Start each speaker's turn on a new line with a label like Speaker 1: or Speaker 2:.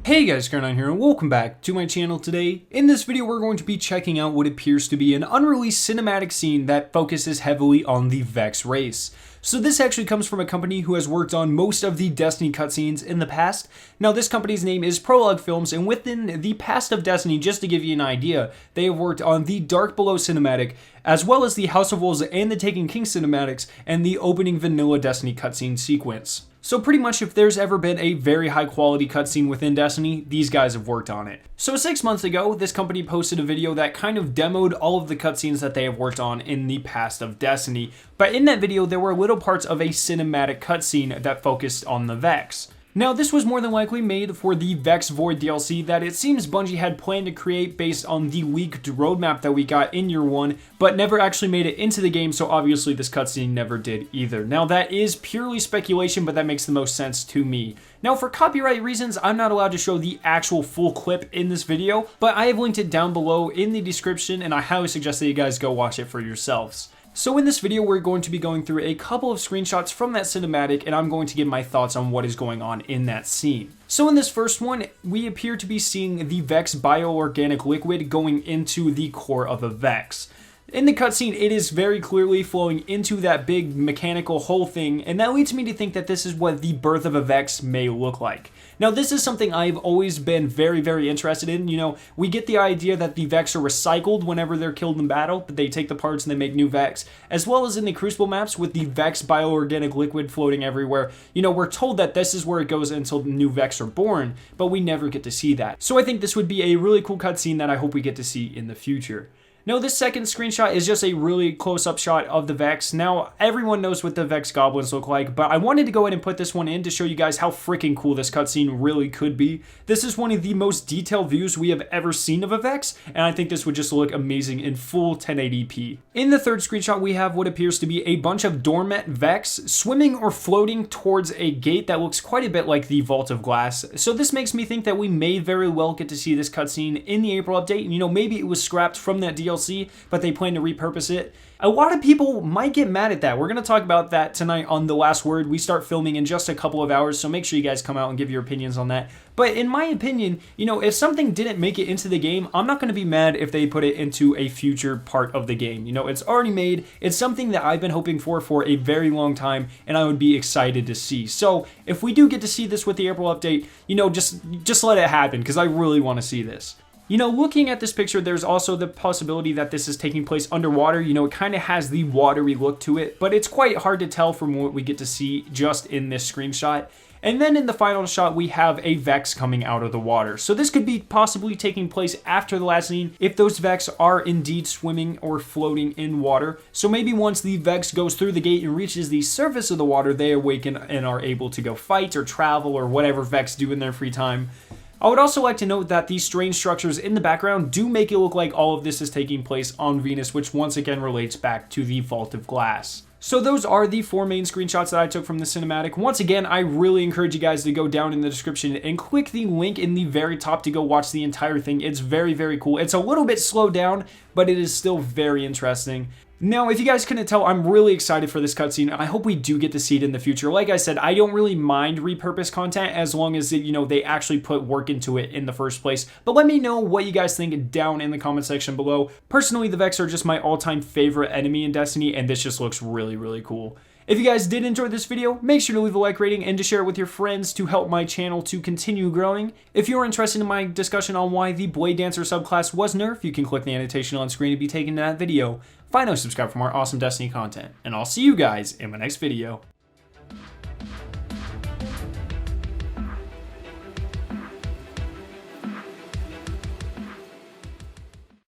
Speaker 1: Hey guys, Karen here and welcome back to my channel today. In this video we're going to be checking out what appears to be an unreleased cinematic scene that focuses heavily on the Vex race. So this actually comes from a company who has worked on most of the Destiny cutscenes in the past. Now this company's name is Prologue Films, and within the past of Destiny, just to give you an idea, they have worked on the Dark Below cinematic, as well as the House of Wolves and the Taken King cinematics, and the opening vanilla Destiny cutscene sequence. So pretty much if there's ever been a very high quality cutscene within Destiny, these guys have worked on it. So 6 months ago, this company posted a video that kind of demoed all of the cutscenes that they have worked on in the past of Destiny. But in that video, there were little parts of a cinematic cutscene that focused on the Vex. Now, this was more than likely made for the Vex Void DLC that it seems Bungie had planned to create based on the leaked roadmap that we got in year one, but never actually made it into the game, so obviously this cutscene never did either. Now, that is purely speculation, but that makes the most sense to me. Now, for copyright reasons, I'm not allowed to show the actual full clip in this video, but I have linked it down below in the description, and I highly suggest that you guys go watch it for yourselves. So in this video, we're going to be going through a couple of screenshots from that cinematic, and I'm going to give my thoughts on what is going on in that scene. So in this first one, we appear to be seeing the Vex bioorganic liquid going into the core of a Vex. In the cutscene, it is very clearly flowing into that big mechanical hole thing, and that leads me to think that this is what the birth of a Vex may look like. Now, this is something I've always been very interested in. You know, we get the idea that the Vex are recycled whenever they're killed in battle, but they take the parts and they make new Vex, as well as in the Crucible maps with the Vex bioorganic liquid floating everywhere. You know, we're told that this is where it goes until the new Vex are born, but we never get to see that. So I think this would be a really cool cutscene that I hope we get to see in the future. Now, this second screenshot is just a really close-up shot of the Vex. Now, everyone knows what the Vex goblins look like, but I wanted to go ahead and put this one in to show you guys how freaking cool this cutscene really could be. This is one of the most detailed views we have ever seen of a Vex, and I think this would just look amazing in full 1080p. In the third screenshot, we have what appears to be a bunch of dormant Vex swimming or floating towards a gate that looks quite a bit like the Vault of Glass. So this makes me think that we may very well get to see this cutscene in the April update. You know, maybe it was scrapped from that DLC, but they plan to repurpose it. A lot of people might get mad at that. We're going to talk about that tonight on The Last Word. We start filming in just a couple of hours, so make sure you guys come out and give your opinions on that. But in my opinion, you know, if something didn't make it into the game, I'm not going to be mad if they put it into a future part of the game. You know, it's already made. It's something that I've been hoping for a very long time, and I would be excited to see. So if we do get to see this with the April update, you know, just let it happen, because I really want to see this. You know, looking at this picture, there's also the possibility that this is taking place underwater. You know, it kind of has the watery look to it, but it's quite hard to tell from what we get to see just in this screenshot. And then in the final shot, we have a Vex coming out of the water. So this could be possibly taking place after the last scene if those Vex are indeed swimming or floating in water. So maybe once the Vex goes through the gate and reaches the surface of the water, they awaken and are able to go fight or travel or whatever Vex do in their free time. I would also like to note that these strange structures in the background do make it look like all of this is taking place on Venus, which once again relates back to the Vault of Glass. So those are the 4 main screenshots that I took from the cinematic. Once again, I really encourage you guys to go down in the description and click the link in the very top to go watch the entire thing. It's very cool. It's a little bit slowed down, but it is still very interesting. Now, if you guys couldn't tell, I'm really excited for this cutscene. I hope we do get to see it in the future. Like I said, I don't really mind repurposed content as long as, you know, they actually put work into it in the first place. But let me know what you guys think down in the comment section below. Personally, the Vex are just my all-time favorite enemy in Destiny, and this just looks really cool. If you guys did enjoy this video, make sure to leave a like rating and to share it with your friends to help my channel to continue growing. If you're interested in my discussion on why the Blade Dancer subclass was nerfed, you can click the annotation on screen to be taken to that video. Finally, subscribe for more awesome Destiny content, and I'll see you guys in my next video.